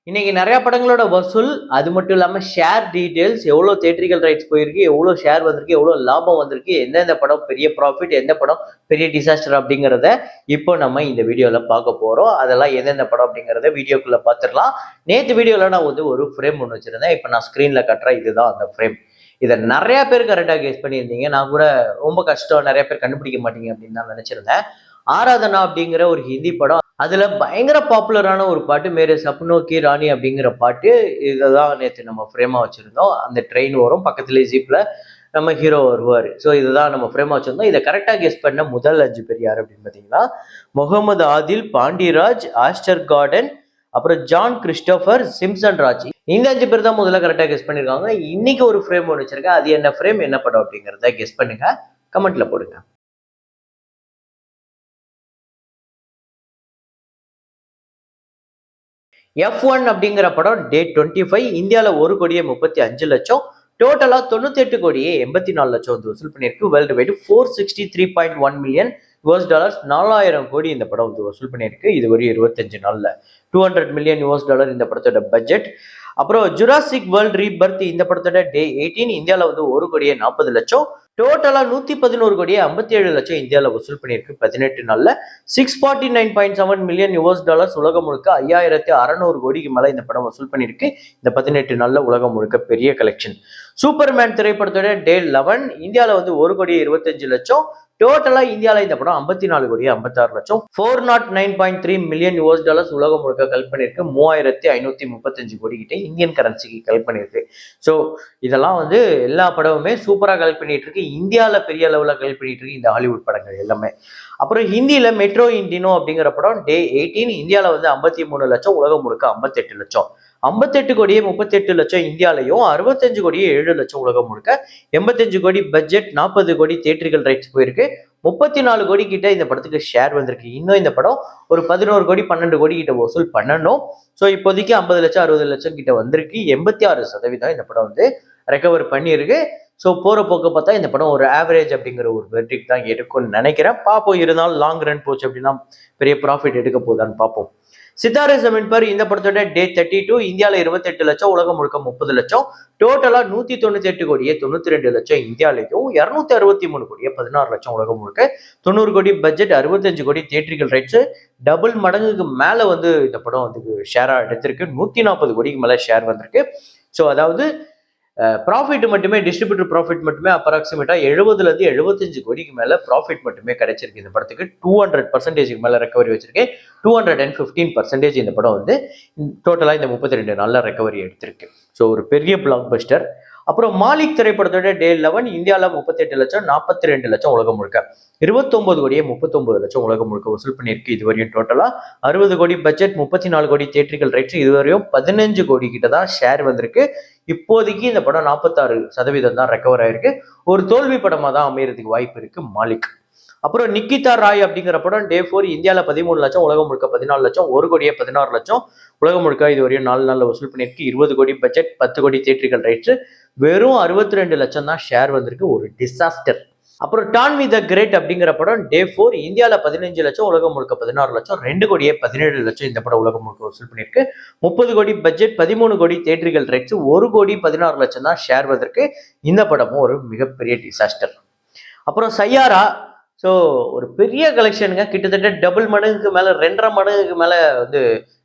இன்னைக்கு நிறைய படங்களோட வசூல், அது மட்டும் இல்லாம ஷேர் டீடைல்ஸ், எவ்வளோ தியேட்ரிக்கல் ரைட்ஸ் போயிருக்கு, எவ்வளோ ஷேர் வந்திருக்கு, எவ்வளோ லாபம் வந்திருக்கு, எந்தெந்த படம் பெரிய ப்ராஃபிட், எந்த படம் பெரிய டிசாஸ்டர் அப்படிங்கிறத இப்போ நம்ம இந்த வீடியோல பார்க்க போறோம். அதெல்லாம் எந்தெந்த படம் அப்படிங்கிறத வீடியோக்குள்ள பார்த்துடலாம். நேற்று வீடியோல நான் ஒரு ஃப்ரேம் ஒன்று வச்சிருந்தேன். இப்போ நான் ஸ்க்ரீன்ல கட்டுறேன். இதுதான் அந்த ஃப்ரேம். இதை நிறைய பேர் கரெக்டாக கெஸ் பண்ணியிருந்தீங்க. நான் கூட ரொம்ப கஷ்டம், நிறைய பேர் கண்டுபிடிக்க மாட்டீங்க அப்படின்னு தான் நினைச்சிருந்தேன். ஆராதனா அப்படிங்கிற ஒரு ஹிந்தி படம், அதுல பயங்கர பாப்புலரான ஒரு பாட்டு மேரே சப்னோ கி ராணி அப்படிங்கிற பாட்டு. இதுதான் நேற்று நம்ம ஃப்ரேமா வச்சிருந்தோம். அந்த ட்ரெயின் வரும், பக்கத்துலேயே ஜீப்ல நம்ம ஹீரோ வருவார். ஸோ இதுதான் நம்ம ஃப்ரேமா வச்சிருந்தோம். இதை கரெக்டாக கெஸ் பண்ண முதல் 5 பேர் யார் அப்படின்னு பார்த்தீங்கன்னா, முகமது ஆதில், பாண்டியராஜ், ஆஸ்டர் கார்டன், அப்புறம் ஜான் கிறிஸ்டோபர், சிம்சன் ராஜ். இந்த 5 பேர் தான் முதல்ல கரெக்டாக கெஸ் பண்ணியிருக்காங்க. இன்னைக்கு ஒரு ஃப்ரேம் ஒன்று வச்சிருக்கேன். அது என்ன ஃப்ரேம், என்ன படம் அப்படிங்கிறத கெஸ் பண்ணுங்க, கமெண்ட்ல போடுங்க. F1 அப்படிங்கிற படம் டே 25 இந்தியாவில் 1,35,00,000, டோட்டலா 98,84,00,000 வந்து வசூல் பண்ணியிருக்கு. World wide 463.1 million US dollars, 4000 கோடி இந்த படம் வந்து வசூல் பண்ணியிருக்கு. இது ஒரு 25 நாள்ல 200 மில்லியன் US டாலர் இந்த படத்தோட பட்ஜெட். அப்புறம் ஜுராசிக் வேர்ல்ட் ரீபர்த் இந்த படத்தோட டே 18 இந்தியாவில் வந்து 1,40,00,000, டோட்டலா 111,57,00,000 இந்தியாவில் வசூல் பண்ணியிருக்கு 18 நாள்ல. 649.7 மில்லியன் US டாலர்ஸ் உலகம் முழுக்க 5,600 கோடிக்கு மேல இந்த படம் வசூல் பண்ணியிருக்கு. இந்த 18 நாள்ல உலகம் முழுக்க பெரிய கலெக்ஷன். சூப்பர்மேன் திரைப்படத்தோட டே 11 இந்தியாவில் வந்து 1,25,00,000, டோட்டலா இந்தியாவில் இந்த படம் 54,56,00,000. 409.3 மில்லியன் US டாலர்ஸ் உலகம் முழுக்க கலெக்ட் பண்ணியிருக்கு. 3,535 கோடி கிட்ட இந்தியன் கரன்சிக்கு கலெக்ட் பண்ணியிருக்கு. ஸோ இதெல்லாம் வந்து எல்லா படமுமே சூப்பராக கலெக்ட் பண்ணிட்டு இருக்கு. இந்தியாவில் பெரிய அளவில் கலெக்ட் பண்ணிட்டு இருக்கு இந்த ஹாலிவுட் படங்கள் எல்லாமே. அப்புறம் ஹிந்தியில மெட்ரோ இண்டினோ அப்படிங்கிற படம் டே 18 இந்தியாவில் வந்து 53 லட்சம், உலகம் முழுக்க 58 லட்சம். 58 கோடியே 38 லட்சம் இந்தியாலையும், 65 கோடியே 7 லட்சம் உலகம் முழுக்க. 85 கோடி பட்ஜெட், 40 கோடி தியேட்ரிக்கல் ரைட்ஸ் போயிருக்கு. 34 கோடி கிட்ட இந்த படத்துக்கு ஷேர் வந்திருக்கு. இன்னும் இந்த படம் ஒரு 11 கோடி 12 கோடி கிட்ட வசூல் பண்ணணும். ஸோ இப்போதைக்கு 50 லட்சம் 60 லட்சம் கிட்ட வந்திருக்கு. 86% இந்த படம் வந்து ரெக்கவர் பண்ணியிருக்கு. ஸோ போற போக்க பார்த்தா இந்த படம் ஒரு ஆவரேஜ் அப்படிங்கிற ஒரு வெர்டிக் தான் எடுக்கும்னு நினைக்கிறேன். பார்ப்போம். இருந்தாலும் லாங் ரன் போச்சு அப்படின்னா பெரிய ப்ராஃபிட் எடுக்க போதான்னு பார்ப்போம். சித்தாரே ஜமீன் பர் இந்த படத்தோட டே 32 இந்தியாவில் 28 லட்சம், உலகம் முழுக்க 30 லட்சம். டோட்டலா 198 கோடியே 92 லட்சம் இந்தியாலையும், 263 கோடியே 16 லட்சம் உலகம் முழுக்க. 90 கோடி பட்ஜெட், 65 கோடி தியேட்ரிக்கல் ரைட்ஸ். டபுள் மடங்குக்கு மேல வந்து இந்த படம் வந்து ஷேரா எடுத்திருக்கு. 140 கோடிக்கு மேல ஷேர் வந்திருக்கு. ஸோ அதாவது ப்ராஃபிட் மட்டுமே, டிஸ்ட்ரிபியூட்டர் ப்ராஃபிட் மட்டுமே அப்ராக்சிமேட்டா 70 75 கோடிக்கு மேல ப்ராஃபிட் மட்டுமே கிடைச்சிருக்கு இந்த படத்துக்கு. 200% மேல ரெக்கவரி வச்சிருக்கு. 215% இந்த படம் வந்து டோட்டலா இந்த 32 நாள்ல ரெக்கவரி எடுத்திருக்கு. ஸோ ஒரு பெரிய பிளாக் பஸ்டர். அப்புறம் மாலிக் திரைப்படத்தோட டே 11 இந்தியாவில் 38 லட்சம், 42 லட்சம் உலகம் முழுக்க. 29 கோடியே 39 லட்சம் உலகம் முழுக்க வசூல் பண்ணியிருக்கு. இதுவரையும் டோட்டலா 60 கோடி பட்ஜெட், 34 கோடி தியேட்ரிக்கல் ரைட்ஸ். இதுவரையும் 15 கோடி கிட்ட தான் ஷேர் வந்திருக்கு. இப்போதைக்கு இந்த படம் 46% தான் ரெக்கவர் ஆயிருக்கு. ஒரு தோல்வி படமா தான் அமையறதுக்கு வாய்ப்பு இருக்கு மாலிக். அப்புறம் நிக்கிதா ராய் அப்படிங்கிற படம் டே 4 இந்தியாவில் 13 லட்சம், உலகம் முழுக்க 14 லட்சம். 1 கோடியே 16 லட்சம் உலகம் முழுக்க இதுவரையும் 4 நாள்ல வசூல் பண்ணியிருக்கு. 20 கோடி பட்ஜெட், 10 கோடி தியேட்ரிக்கல் ரைட்ஸ். வெறும் 62 லட்சம் தான் ஷேர் வந்திருக்கு. ஒரு டிசாஸ்டர். அப்புறம் டான்வி த கிரேட் அப்படிங்கிற படம் டே 4 இந்தியாவில் 15 லட்சம், உலகம் முழுக்க 16 லட்சம். 2 கோடியே 17 லட்சம் இந்த படம் உலகம் முழுக்க வசூல் பண்ணியிருக்கு. 30 கோடி பட்ஜெட், 13 கோடி தியேட்ரிக்கல் ரைட்ஸ். 1 கோடி 16 லட்சம் தான் ஷேர் வந்திருக்கு. இந்த படமும் ஒரு மிகப்பெரிய டிசாஸ்டர். அப்புறம் சையாரா. ஸோ ஒரு பெரிய கலெக்ஷனுங்க. கிட்டத்தட்ட டபுள் மடங்குக்கு மேல, 2.5 மடங்குக்கு மேல வந்து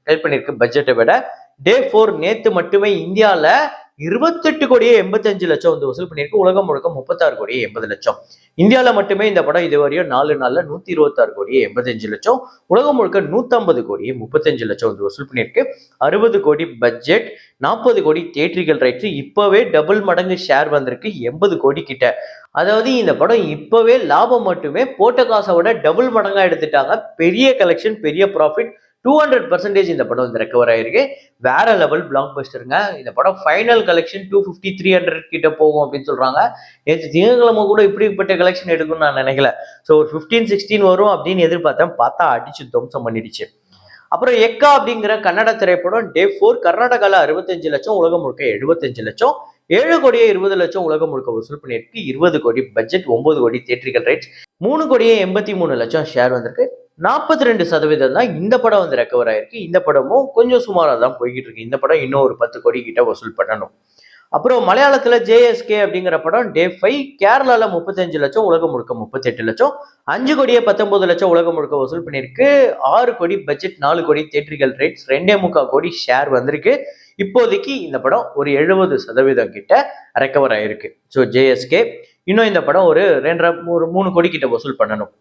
ஹெல்ப் பண்ணியிருக்கு பட்ஜெட்டை விட. டே 4 நேத்து மட்டுமே இந்தியாவில் 28 கோடியே 85 லட்சம் வந்து வசூல் பண்ணியிருக்கு. உலகம் முழுக்க 36 கோடியே 80 லட்சம். இந்தியாவில் மட்டுமே இந்த படம் இதுவரையும் 4 நாள்ல 126 கோடியே 85 லட்சம், உலகம் முழுக்க 150 கோடியே 35 லட்சம் வந்து வசூல் பண்ணியிருக்கு. 60 கோடி பட்ஜெட், 40 கோடி தியேட்ரிக்கல் ரைட்ஸ். இப்பவே டபுள் மடங்கு ஷேர் வந்திருக்கு, 80 கோடி கிட்ட. அதாவது இந்த படம் இப்பவே லாபம் மட்டுமே போட்ட காசை விட டபுள் மடங்கா எடுத்துட்டாங்க. பெரிய கலெக்ஷன், பெரிய ப்ராஃபிட். 200% இந்த படம் வந்து ரெக்கவர் ஆயிருக்கு. வேற லெவல் பிளாக் பஸ்டருங்க. இந்த படம் ஃபைனல் கலெக்ஷன் 250 300 கிட்ட போகும் அப்படின்னு சொல்றாங்க. நேற்று திங்கட்கிழமை கூட இப்படிப்பட்ட கலெக்ஷன் எடுக்கும்னு நான் நினைக்கல. ஸோ ஒரு 15-16 வரும் அப்படின்னு எதிர்பார்த்தேன். பார்த்தா அடிச்சு துவம்சம் பண்ணிடுச்சு. அப்புறம் எக்கா அப்படிங்கிற கன்னட திரைப்படம் டே 4 கர்நாடகால 65 லட்சம், உலகம் முழுக்க 75 லட்சம். 7 கோடியே 20 லட்சம் உலகம் முழுக்க வசூல் பண்ணியிருக்கு. 20 கோடி பட்ஜெட், 9 கோடி தியேட்ரிக்கல் ரைட்ஸ். 3 கோடியே 83 லட்சம் ஷேர் வந்திருக்கு. 42% தான் இந்த படம் வந்து ரெக்கவர் ஆயிருக்கு. இந்த படமும் கொஞ்சம் சுமாரா தான் போய்கிட்டு இருக்கு. இந்த படம் இன்னும் ஒரு 10 கோடி கிட்ட வசூல் பண்ணணும். அப்புறம் மலையாளத்துல ஜேஎஸ்கே அப்படிங்கிற படம் டே 5 கேரளால 35 லட்சம், உலகம் முழுக்க 38 லட்சம், 5 கோடியே 19 லட்சம் உலகம் முழுக்க வசூல் பண்ணியிருக்கு. 6 கோடி பட்ஜெட், 4 கோடி தியேட்டரிக்கல் ரைட்ஸ், 2.25 கோடி ஷேர் வந்திருக்கு. இப்போதைக்கு இந்த படம் ஒரு 70% கிட்ட ரெக்கவர் ஆயிருக்கு. ஸோ ஜேஎஸ்கே இன்னும் இந்த படம் ஒரு 3 கோடி கிட்ட வசூல் பண்ணணும்.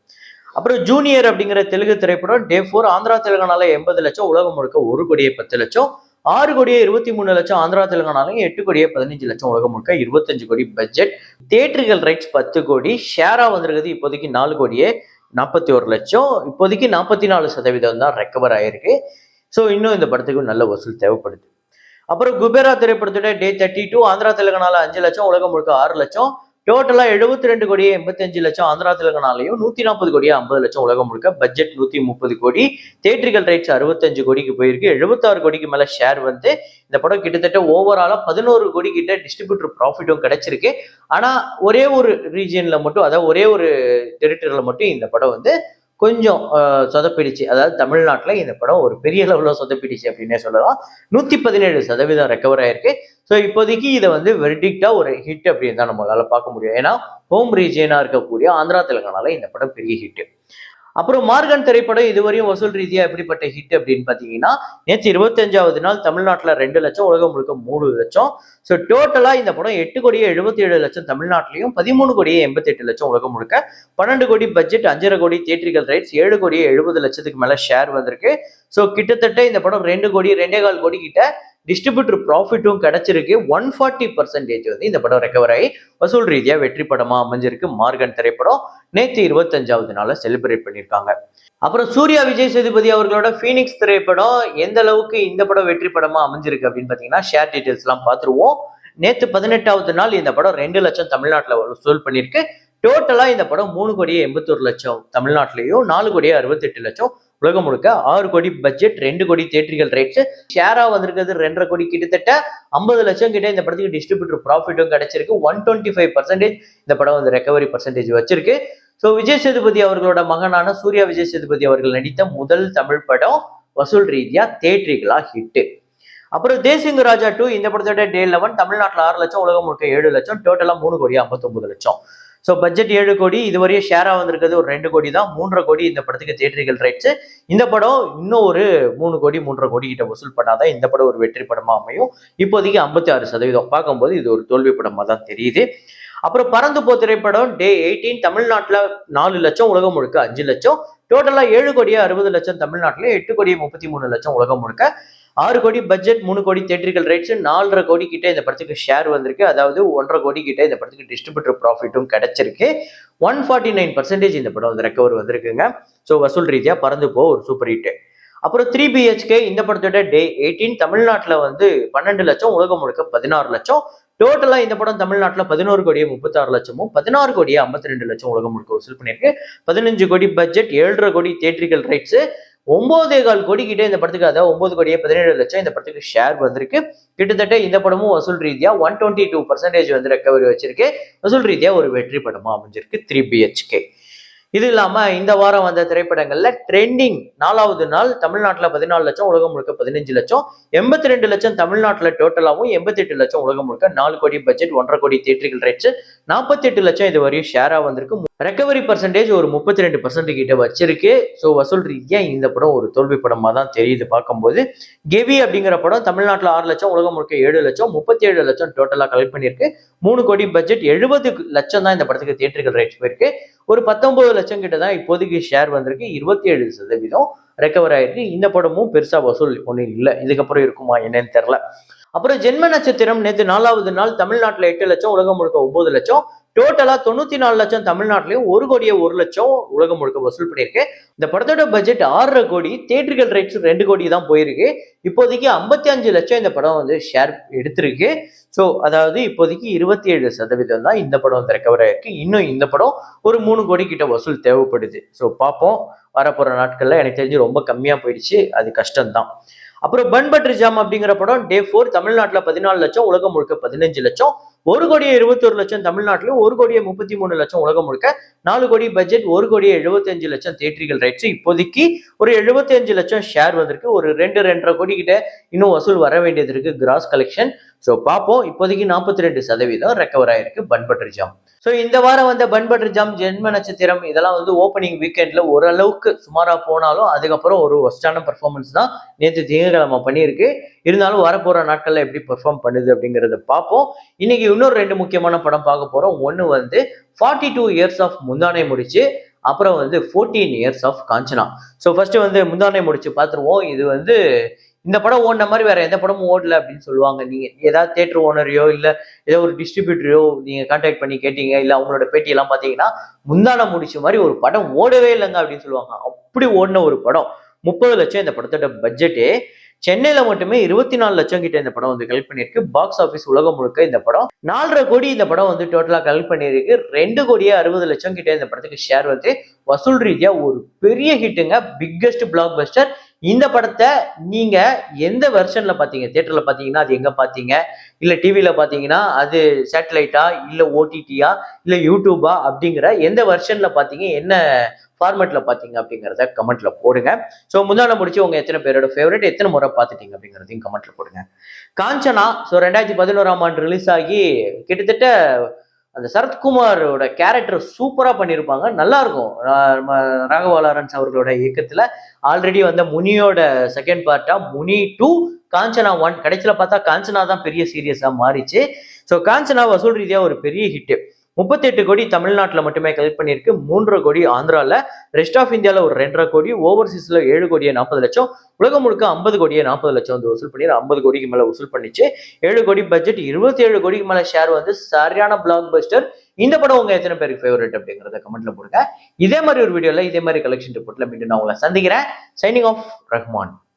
அப்புறம் ஜூனியர் அப்படிங்கிற தெலுங்கு திரைப்படம் டே 4 ஆந்திரா தெலுங்கானால 80 லட்சம், உலகம் முழுக்க 1 கோடியே 10 லட்சம், 6 கோடியே 23 லட்சம் ஆந்திரா தெலுங்கானாலையும், 8 கோடியே 15 லட்சம் உலகம் முழுக்க 25 கோடி பட்ஜெட். தியேட்டரிக்கல் ரைட்ஸ் 10 கோடி, ஷேரா வந்திருக்குது இப்போதைக்கு 4 கோடியே 41 லட்சம். இப்போதைக்கு 44% தான் ரெக்கவர் ஆயிருக்கு. ஸோ இன்னும் இந்த படத்துக்கு நல்ல வசூல் தேவைப்படுது. அப்புறம் குபேரா திரைப்படத்தோட டே 32 ஆந்திரா தெலுங்கானால 5 லட்சம், உலகம் முழுக்க 6 லட்சம், டோட்டலா 72 கோடியே 85 லட்சம் ஆந்திரா தெலுங்கானாலையும், 140 கோடியே 50 லட்சம் உலகம் முழுக்க, பட்ஜெட் 130 கோடி, தியேட்டரிக்கல் ரைட்ஸ் 65 கோடிக்கு போயிருக்கு. 76 கோடிக்கு மேல ஷேர் வந்து இந்த படம் கிட்டத்தட்ட ஓவராலா 11 கோடி கிட்ட டிஸ்ட்ரிபியூட்டர் ப்ராஃபிட்டும் கிடைச்சிருக்கு. ஆனா ஒரே ஒரு ரீஜியன்ல மட்டும், அதாவது ஒரே ஒரு டெரிட்டரியில மட்டும் இந்த படம் வந்து கொஞ்சம் சொதப்பிடுச்சு. அதாவது தமிழ்நாட்டில் இந்த படம் ஒரு பெரிய லெவலில் சொதப்பிடுச்சு அப்படின்னே சொல்லலாம். 117% ரெக்கவர் ஆயிருக்கு. ஸோ இப்போதைக்கு இதை வந்து வெர்டிக்டா ஒரு ஹிட் அப்படின்னு தான் நம்மளால பார்க்க முடியும். ஏன்னா ஹோம் ரீஜியனா இருக்கக்கூடிய ஆந்திரா தெலுங்கானால இந்த படம் பெரிய ஹிட். அப்புறம் மார்கன் திரைப்படம் இதுவரையும் வசூல் ரீதியா எப்படிப்பட்ட ஹிட் அப்படின்னு பாத்தீங்கன்னா, நேற்று 25வது நாள் தமிழ்நாட்டுல 2 லட்சம், உலகம் முழுக்க 3 லட்சம். ஸோ டோட்டலா இந்த படம் 8 கோடியே 77 லட்சம் தமிழ்நாட்டிலையும், 13 கோடியே 88 லட்சம் உலகம் முழுக்க, 12 கோடி பட்ஜெட், 5.5 கோடி தியேட்டரிக்கல் ரைட்ஸ், 7 கோடியே 70 லட்சத்துக்கு மேல ஷேர் வந்திருக்கு. ஸோ கிட்டத்தட்ட இந்த படம் 2 கோடி 2.25 கோடி கிட்ட டிஸ்ட்ரிபியூட்டர் ப்ராஃபிட்டும் கிடைச்சிருக்கு. 140% வந்து இந்த படம் ரெக்கவர் ஆகி வசூல் ரீதியா வெற்றி படமா அமைஞ்சிருக்கு. மார்கன் திரைப்படம் நேற்று 25வது நாள செலிப்ரேட் பண்ணியிருக்காங்க. அப்புறம் சூர்யா விஜய் சேதுபதி அவர்களோட ஃபீனிக்ஸ் திரைப்படம் எந்த அளவுக்கு இந்த படம் வெற்றி படமா அமைஞ்சிருக்கு அப்படின்னு பாத்தீங்கன்னா, ஷேர் டீடைல்ஸ் எல்லாம் பார்த்துருவோம். நேற்று 18வது நாள் இந்த படம் 2 லட்சம் தமிழ்நாட்டில் வசூல் பண்ணியிருக்கு. டோட்டலா இந்த படம் 3 கோடியே 81 லட்சம் தமிழ்நாட்டிலையும், 4 கோடியே 68 லட்சம் உலகம் முழுக்க, 6 கோடி பட்ஜெட், 2 கோடி தியேட்டரிக்கல் ரைட்ஸ், ஷேரா வந்திருக்கிறது 2.5 கோடி, கிட்டத்தட்ட 50 லட்சம் கிட்ட இந்த படத்துக்கு டிஸ்ட்ரிபியூட்டர் ப்ராஃபிட்டும் கிடைச்சிருக்கு. 125% இந்த படம் வந்து ரெக்கவரி பர்சன்டேஜ் வச்சிருக்கு. ஸோ விஜய் சேதுபதி அவர்களோட மகனான சூர்யா விஜய் சேதுபதி அவர்கள் நடித்த முதல் தமிழ் படம் வசூல் ரீதியா தியேட்டரிக்கலா ஹிட். அப்புறம் தேசிங்க ராஜா 2 இந்த படத்தோட டே 11 தமிழ்நாட்டில் 6 லட்சம், உலகம் முழுக்க 7 லட்சம், டோட்டலா 3 கோடி 59 லட்சம். ஸோ பட்ஜெட் 7 கோடி, இதுவரையும் ஷேரா வந்திருக்கிறது ஒரு 2 கோடி தான், 3.5 கோடி இந்த படத்துக்கு தியேட்டரிக்கல் ரைட்ஸ். இந்த படம் இன்னும் ஒரு 3 கோடி 3.5 கோடி கிட்ட வசூல் பண்ணாதான் இந்த படம் ஒரு வெற்றி படமா அமையும். இப்போதைக்கு 56% பார்க்கும்போது இது ஒரு தோல்வி படமா தான் தெரியுது. அப்புறம் பறந்து போ திரைப்படம் டே 18 தமிழ்நாட்டில் 4 லட்சம், உலகம் முழுக்க 5 லட்சம், டோட்டலா 7 கோடியே 60 லட்சம் தமிழ்நாட்டில், 8 கோடியே 33 லட்சம் உலகம் முழுக்க, 6 கோடி பட்ஜெட், 3 கோடி தியேட்டரிக்கல் ரைட்ஸ், 4.5 கோடி கிட்ட இந்த படத்துக்கு ஷேர் வந்திருக்கு. அதாவது 1.5 கோடி கிட்ட இந்த படத்துக்கு டிஸ்ட்ரிபியூட்டர் ப்ராஃபிட்டும் கிடைச்சிருக்கு. 149% இந்த படம் வந்து ரெக்கவர் வந்திருக்குங்க. ஸோ வசூல் ரீதியா பறந்து போ ஒரு சூப்பர் ஹிட். அப்புறம் 3 BHK இந்த படத்தோட டே 18 தமிழ்நாட்டில் வந்து 12 லட்சம், உலகம் முழுக்க 16 லட்சம், டோட்டலா இந்த படம் தமிழ்நாட்டில் 11 கோடியே 36 லட்சமும், 16 கோடியே 52 லட்சம் உலகம் முழுக்க வசூல் பண்ணியிருக்கு. 15 கோடி பட்ஜெட், 7.5 கோடி தியேட்டரிக்கல் ரைட்ஸ், 9.25 கோடி கிட்ட இந்த படத்துக்கு, அதாவது 9 கோடியே 17 லட்சம் இந்த படத்துக்கு ஷேர் வந்திருக்கு. கிட்டத்தட்ட இந்த படமும் வசூல் ரீதியா 122% வந்து ரெக்கவரி வச்சிருக்கு. வசூல் ரீதியா ஒரு வெற்றி படமா அமைஞ்சிருக்கு 3 BHK. இது இல்லாம இந்த வாரம் வந்த திரைப்படங்கள்ல ட்ரெண்டிங் 4வது நாள் தமிழ்நாட்டில் 14 லட்சம், உலகம் முழுக்க 15 லட்சம், 82 லட்சம் தமிழ்நாட்டில் டோட்டலாவும், 88 லட்சம் உலகம் முழுக்க, 4 கோடி பட்ஜெட், 1.5 கோடி தியேட்டரிக்கல் ரைட்ஸ், 48 லட்சம் இது வரையும் ஷேரா வந்திருக்கு. ரெக்கவரி பர்சன்டேஜ் ஒரு 32% கிட்ட வச்சிருக்கு. ஸோ வசூல் ரீதியா இந்த படம் ஒரு தோல்வி படமா தான் தெரியுது பார்க்கும்போது. கெவி அப்படிங்கிற படம் தமிழ்நாட்டில் 6 லட்சம், உலகம் முழுக்க 7 லட்சம், 37 லட்சம் டோட்டலா கலெக்ட் பண்ணியிருக்கு. 3 கோடி பட்ஜெட், 70 லட்சம் தான் இந்த படத்துக்கு தியேட்டரிக்கல் ரைட்ஸ் போயிருக்கு. ஒரு 19 லட்சம் கிட்ட தான் இப்போதைக்கு ஷேர் வந்திருக்கு. 27% ரெக்கவர் ஆயிருக்கு. இந்த படமும் பெருசா வசூல் ஒன்றும் இல்லை. இதுக்கப்புறம் இருக்குமா என்னன்னு தெரியல. அப்புறம் ஜென்ம நட்சத்திரம் நேற்று 4வது நாள் தமிழ்நாட்டில் 8 லட்சம், உலகம் முழுக்க 9 லட்சம், டோட்டலா 94 லட்சம் தமிழ்நாட்டிலையும், 1 கோடியே 1 லட்சம் உலகம் முழுக்க வசூல் பண்ணியிருக்கு. இந்த படத்தோட பட்ஜெட் 6.5 கோடி, தியேட்டரிக்கல் ரைட்ஸ் 2 கோடி தான் போயிருக்கு. இப்போதைக்கு 55 லட்சம் இந்த படம் வந்து ஷேர் எடுத்திருக்கு. ஸோ அதாவது இப்போதைக்கு 27% தான் இந்த படம் வந்து ரெக்கவர் ஆயிருக்கு. இன்னும் இந்த படம் ஒரு 3 கோடி கிட்ட வசூல் தேவைப்படுது. ஸோ பார்ப்போம், வரப்போற நாட்கள்ல. எனக்கு தெரிஞ்சு ரொம்ப கம்மியா போயிடுச்சு, அது கஷ்டம்தான். அப்புறம் பன் பட்டர் ஜாம் அப்படிங்கிற படம் டே 4 தமிழ்நாட்டில் 14 லட்சம், உலகம் முழுக்க 15 லட்சம், 1,21,00,000 தமிழ்நாட்டிலும், 1,33,00,000 உலகம் முழுக்க, 4 கோடி பட்ஜெட், 1,75,00,000 தியேட்டரிக்கல் ரைட்ஸ். இப்போதைக்கு ஒரு 75,00,000 ஷேர் வந்திருக்கு. ஒரு 2-2.5 கோடி கிட்ட இன்னும் வசூல் வர வேண்டியது இருக்கு, கிராஸ் கலெக்ஷன். ஸோ பார்ப்போம். இப்போதைக்கு 42% ரெக்கவர் ஆயிருக்கு பன் பட்டர் ஜாம். ஸோ இந்த வாரம் வந்த பன் பட்டர் ஜாம், ஜென்ம நட்சத்திரம் இதெல்லாம் வந்து ஓப்பனிங் வீக்கெண்ட்ல ஓரளவுக்கு சுமாரா போனாலும் அதுக்கப்புறம் ஒரு ஒஸ்டான பர்ஃபார்மன்ஸ் தான் நேற்று திங்கட்கிழமை பண்ணியிருக்கு. இருந்தாலும் வரப்போற நாட்கள்ல எப்படி பெர்ஃபார்ம் பண்ணுது அப்படிங்கறத பார்ப்போம். இன்னைக்கு இன்னொரு 2 முக்கியமான படம் பார்க்க போறோம். ஒன்னு வந்து 42 இயர்ஸ் ஆஃப் முந்தானை முடிச்சு, அப்புறம் வந்து 14 years of Kanchana. So first வந்து முந்தானை முடிச்சு பார்த்துருவோம். இது வந்து இந்த படம் ஓடின மாதிரி வேற எந்த படமும் ஓடல அப்படின்னு சொல்லுவாங்க. நீங்க ஏதாவது தியேட்டர் ஓனரையோ இல்ல ஏதோ ஒரு டிஸ்ட்ரிபியூட்டரையோ நீங்க கான்டாக்ட் பண்ணி கேட்டீங்க, இல்ல அவங்களோட பேட்டி எல்லாம் பாத்தீங்கன்னா, முந்தான முடிச்ச மாதிரி ஒரு படம் ஓடவே இல்லைங்க அப்படின்னு சொல்லுவாங்க. அப்படி ஓடின ஒரு படம். 30 லட்சம் இந்த படத்தோட பட்ஜெட்டே. சென்னையில மட்டுமே 24 லட்சம் கிட்ட இந்த படம் வந்து கலெக்ட் பண்ணிருக்கு. பாக்ஸ் ஆபீஸ் உலகம் முழுக்க இந்த படம் 4.5 கோடி இந்த படம் வந்து டோட்டலா கலெக்ட் பண்ணிருக்கு. 2,60,00,000 கிட்ட இந்த படத்துக்கு ஷேர் வந்து வசூல் ரீதியா ஒரு பெரிய ஹிட்டுங்க. Biggest black Bastar. இந்த படத்தை நீங்க எந்த வெர்ஷன்ல பாத்தீங்க? தியேட்டர்ல பாத்தீங்கன்னா அது எங்க பாத்தீங்க? இல்ல டிவில பாத்தீங்கன்னா அது சேட்டலைட்டா, இல்ல ஓடிடியா, இல்ல யூடியூபா அப்படிங்கிற எந்த வெர்ஷன்ல பாத்தீங்க, என்ன ஃபார்மேட்ல பாத்தீங்க அப்படிங்கறத கமெண்ட்ல போடுங்க. ஸோ முந்தான முடிச்சு உங்க எத்தனை பேரோட ஃபேவரட், எத்தனை முறை பார்த்துட்டீங்க அப்படிங்கிறதையும் கமெண்ட்ல போடுங்க. காஞ்சனா ஸோ 2011ஆம் ஆண்டு ரிலீஸ் ஆகி கிட்டத்தட்ட அந்த சரத்குமாரோட கேரக்டர் சூப்பரா பண்ணியிருப்பாங்க. நல்லா இருக்கும். ராகவா லாரன்ஸ் அவர்களோட இயக்கத்துல ஆல்ரெடி வந்த முனியோட செகண்ட் பார்ட்டா முனி 2, காஞ்சனா 1, கடைசியில பார்த்தா காஞ்சனா தான் பெரிய சீரியஸா மாறிச்சு. ஸோ காஞ்சனா வசூல் ரீதியா ஒரு பெரிய ஹிட். 38 கோடி தமிழ்நாட்டில் மட்டுமே கலெக்ட் பண்ணியிருக்கு. 3.5 கோடி ஆந்திரால, ரெஸ்ட் ஆஃப் இந்தியாவில் ஒரு 2.5 கோடி, ஓவர்சீஸ்ல 7 கோடியே 40 லட்சம், உலகம் முழுக்க 50 கோடியே 40 லட்சம் வந்து வசூல் பண்ணி 50 கோடிக்கு மேல வசூல் பண்ணிச்சு. 7 கோடி பட்ஜெட், 27 கோடிக்கு மேல ஷேர் வந்து சரியான பிளாக் பஸ்டர். இந்த படம் உங்க எத்தனை பேருக்கு ஃபேவரட் அப்படிங்கறத கமெண்ட்ல போடுங்க. இதே மாதிரி ஒரு வீடியோல இதே மாதிரி கலெக்ஷன் ரிப்போர்ட்ல மீண்டும் நான் உங்களை சந்திக்கிறேன். Signing off, Rahman.